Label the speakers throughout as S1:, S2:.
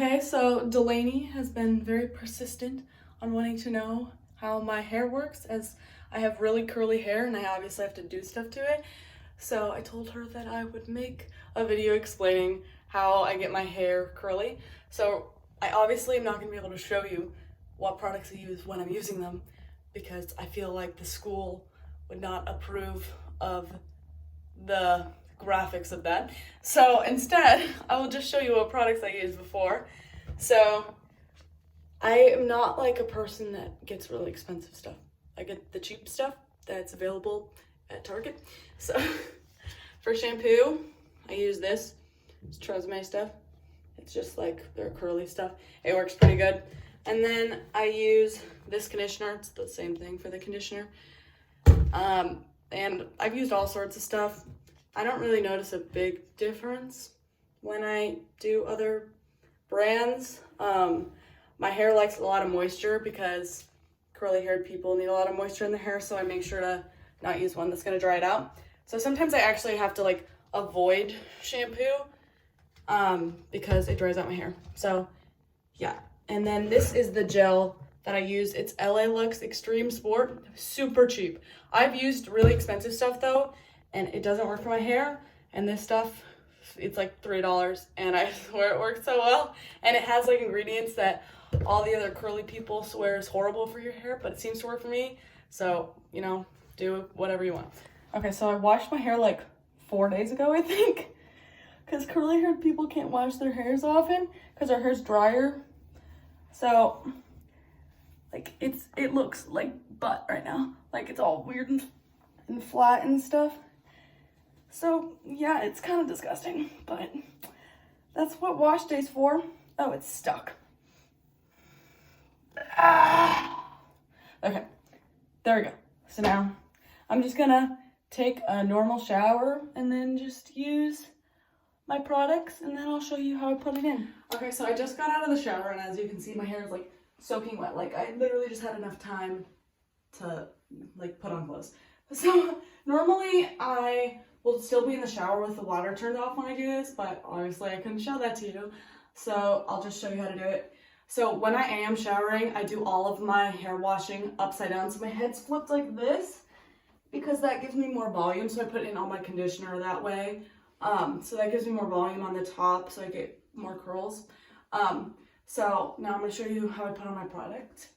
S1: Okay, so Delaney has been very persistent on wanting to know how my hair works, as I have really curly hair and I obviously have to do stuff to it. So I told her that I would make a video explaining how I get my hair curly. So I obviously am not going to be able to show you what products I use when I'm using them, because I feel like the school would not approve of the graphics of that. So instead, I will just show you what products I used before. So I am not like a person that gets really expensive stuff. I get the cheap stuff that's available at Target. So for shampoo, I use this. It's Tresemme stuff. It's just like their curly stuff. It works pretty good. And then I use this conditioner. It's the same thing for the conditioner. And I've used all sorts of stuff. I don't really notice a big difference when I do other brands. My hair likes a lot of moisture because curly haired people need a lot of moisture in their hair, so I make sure to not use one that's gonna dry it out. So sometimes I actually have to like avoid shampoo because it dries out my hair. So yeah, and then this is the gel that I use. It's LA Lux Extreme Sport, super cheap. I've used really expensive stuff though, and it doesn't work for my hair. And this stuff, it's like $3, and I swear it works so well. And it has like ingredients that all the other curly people swear is horrible for your hair, but it seems to work for me. So, you know, do whatever you want. Okay, so I washed my hair like 4 days ago, I think, because curly haired people can't wash their hairs often because their hair's drier. So like it looks like butt right now. Like it's all weird and flat and stuff. So yeah, it's kind of disgusting, but that's what wash day's for. Oh, it's stuck. Okay, there we go. So now I'm just gonna take a normal shower and then just use my products, and then I'll show you how I put it in. Okay, so I just got out of the shower, and as you can see, my hair is like soaking wet. Like I literally just had enough time to like put on clothes. So normally I will still be in the shower with the water turned off when I do this, but obviously I couldn't show that to you. So I'll just show you how to do it. So when I am showering, I do all of my hair washing upside down. So my head's flipped like this because that gives me more volume. So I put in all my conditioner that way. So that gives me more volume on the top so I get more curls. So now I'm gonna show you how I put on my product.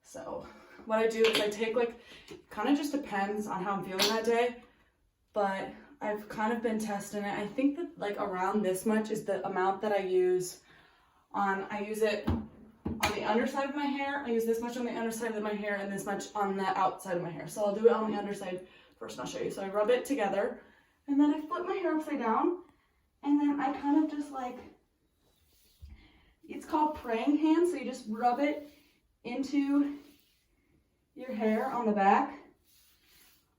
S1: So what I do is I take like, kind of just depends on how I'm feeling that day, but I've kind of been testing it. I think that like around this much is the amount that I use I use it on the underside of my hair. I use this much on the underside of my hair and this much on the outside of my hair. So I'll do it on the underside first and I'll show you. So I rub it together and then I flip my hair upside down and then I kind of just like, it's called praying hands. So you just rub it into your hair on the back,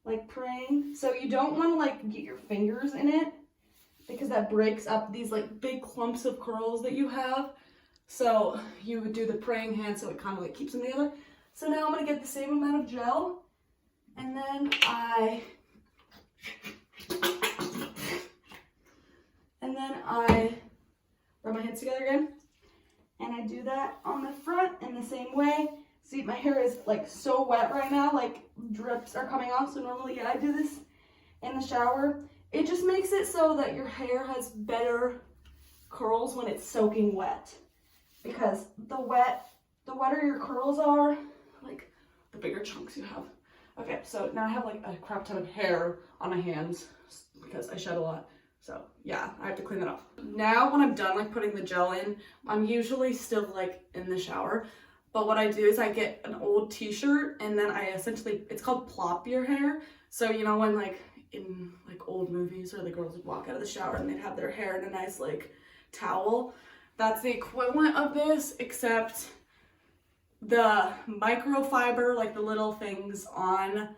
S1: like praying. So you don't want to like get your fingers in it because that breaks up these like big clumps of curls that you have. So you would do the praying hand so it kind of like keeps them together. So now I'm going to get the same amount of gel and then I rub my hands together again. And I do that on the front in the same way. See, my hair is like so wet right now, like drips are coming off. So normally, yeah, I do this in the shower. It just makes it so that your hair has better curls when it's soaking wet. Because the wetter your curls are, like the bigger chunks you have. Okay, so now I have like a crap ton of hair on my hands because I shed a lot. So yeah, I have to clean that off. Now when I'm done like putting the gel in, I'm usually still like in the shower. But what I do is I get an old t-shirt and then I essentially, it's called plop your hair. So you know when like in like old movies where the girls would walk out of the shower and they'd have their hair in a nice like towel. That's the equivalent of this, except the microfiber, like the little things on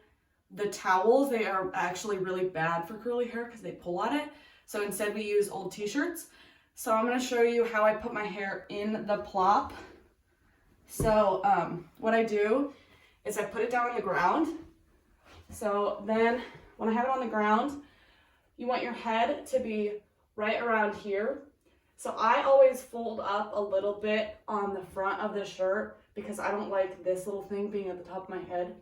S1: the towels, they are actually really bad for curly hair because they pull on it. So instead we use old t-shirts. So I'm going to show you how I put my hair in the plop. So what I do is I put it down on the ground. So then when I have it on the ground, you want your head to be right around here.
S2: So I always fold up a little bit on the front of the shirt because I don't like this little thing being at the top of my head.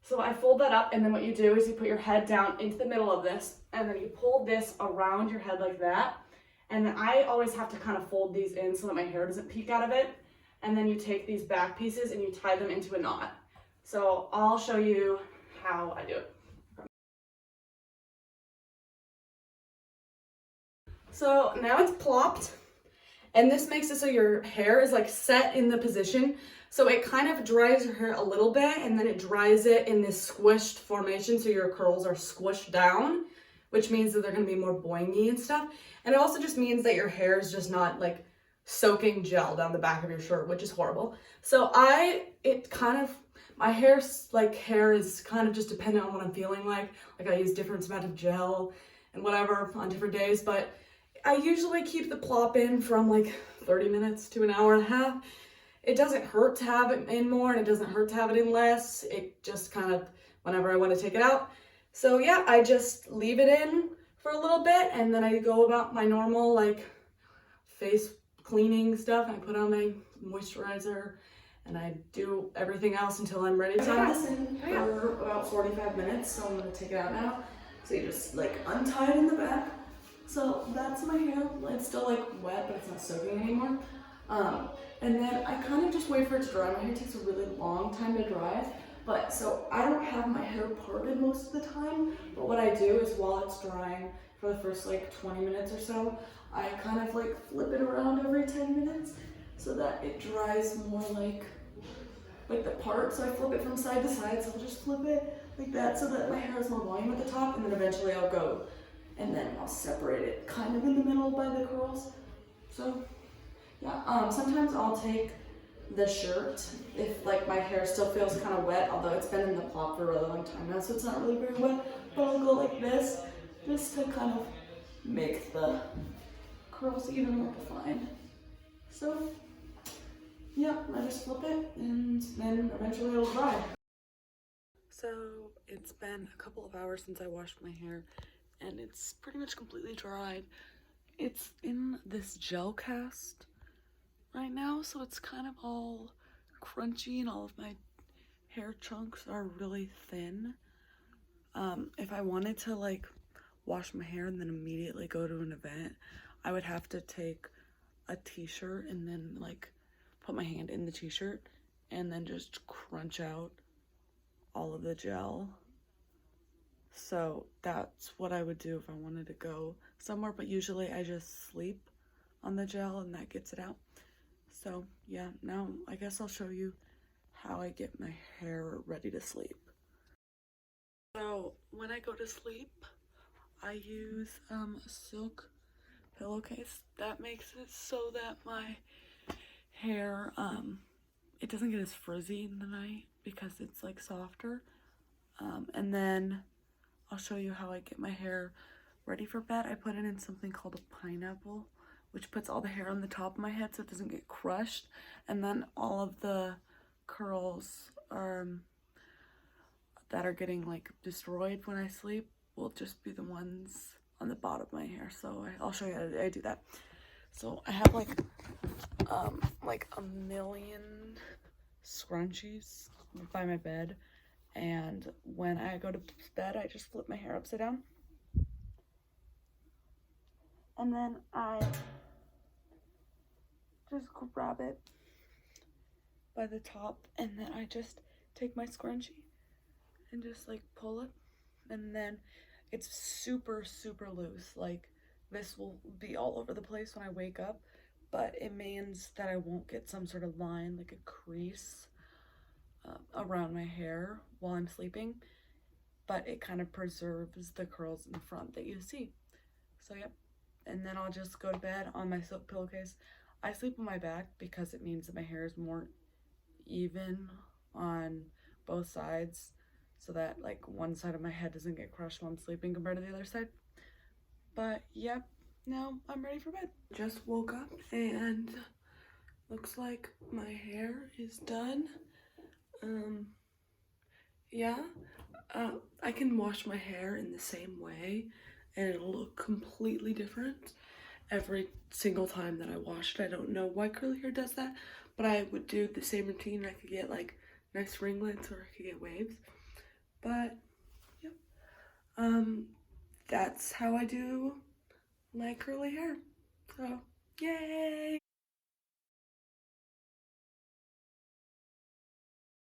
S2: So I fold that up, and then what you do is you put your head down into the middle of this, and then you pull this around your head like that. And then I always have to kind of fold these in so that my hair doesn't peek out of it. And then you take these back pieces and you tie them into a knot. So I'll show you how I do it. So now it's plopped, and this makes it so your hair is like set in the position. So it kind of dries your hair a little bit, and then it dries it in this squished formation, so your curls are squished down, which means that they're going to be more boingy and stuff. And it also just means that your hair is just not like soaking gel down the back of your shirt, which is horrible. So my hair is kind of just dependent on what I'm feeling like. Like I use different amount of gel and whatever on different days, but I usually keep the plop in from like 30 minutes to an hour and a half. It doesn't hurt to have it in more, and it doesn't hurt to have it in less. It just kind of, whenever I want to take it out. So yeah, I just leave it in for a little bit, and then I go about my normal like face cleaning stuff. I put on my moisturizer, and I do everything else until I'm ready to have this in for about 45 minutes. So I'm gonna take it out now. So you just like untie it in the back. So that's my hair. It's still like wet, but it's not soaking anymore. And then I kind of just wait for it to dry. My hair takes a really long time to dry, but so I don't have my hair parted most of the time. But what I do is while it's drying for the first like 20 minutes or so, I kind of like flip it around every 10 minutes so that it dries more like the part. So I flip it from side to side. So I'll just flip it like that so that my hair has more volume at the top, and then eventually I'll go and then I'll separate it kind of in the middle by the curls. So yeah, sometimes I'll take the shirt if like my hair still feels kind of wet, although it's been in the plop for a really long time now, so it's not really very wet, but I'll go like this just to kind of make the curls even more defined. So yeah, I just flip it and then eventually it'll dry. So it's been a couple of hours since I washed my hair, and it's pretty much completely dried. It's in this gel cast right now, so it's kind of all crunchy, and all of my hair chunks are really thin. If I wanted to like wash my hair and then immediately go to an event, I would have to take a t-shirt and then like put my hand in the t-shirt and then just crunch out all of the gel. So that's what I would do if I wanted to go somewhere, but usually I just sleep on the gel and that gets it out. So yeah, now I guess I'll show you how I get my hair ready to sleep. So when I go to sleep, I use a silk pillowcase. That makes it so that my hair, it doesn't get as frizzy in the night because it's like softer. And then I'll show you how I get my hair ready for bed. I put it in something called a pineapple, which puts all the hair on the top of my head so it doesn't get crushed. And then all of the curls that are getting like destroyed when I sleep will just be the ones on the bottom of my hair. So I'll show you how I do that. So I have like a million scrunchies by my bed, and when I go to bed I just flip my hair upside down, and then I just grab it by the top, and then I just take my scrunchie and just like pull it, and then it's super loose. Like this will be all over the place when I wake up, but it means that I won't get some sort of line, like a crease around my hair while I'm sleeping, but it kind of preserves the curls in the front that you see. So yep, and then I'll just go to bed on my silk pillowcase. I sleep on my back because it means that my hair is more even on both sides, so that like one side of my head doesn't get crushed while I'm sleeping compared to the other side. But yep, now I'm ready for bed. Just woke up and looks like my hair is done. Yeah, I can wash my hair in the same way and it'll look completely different.
S3: every single time that I washed. I don't know why curly hair does that, but I would do the same routine. I could get like nice ringlets or I could get waves. But yep, that's how I do my curly hair. So yay!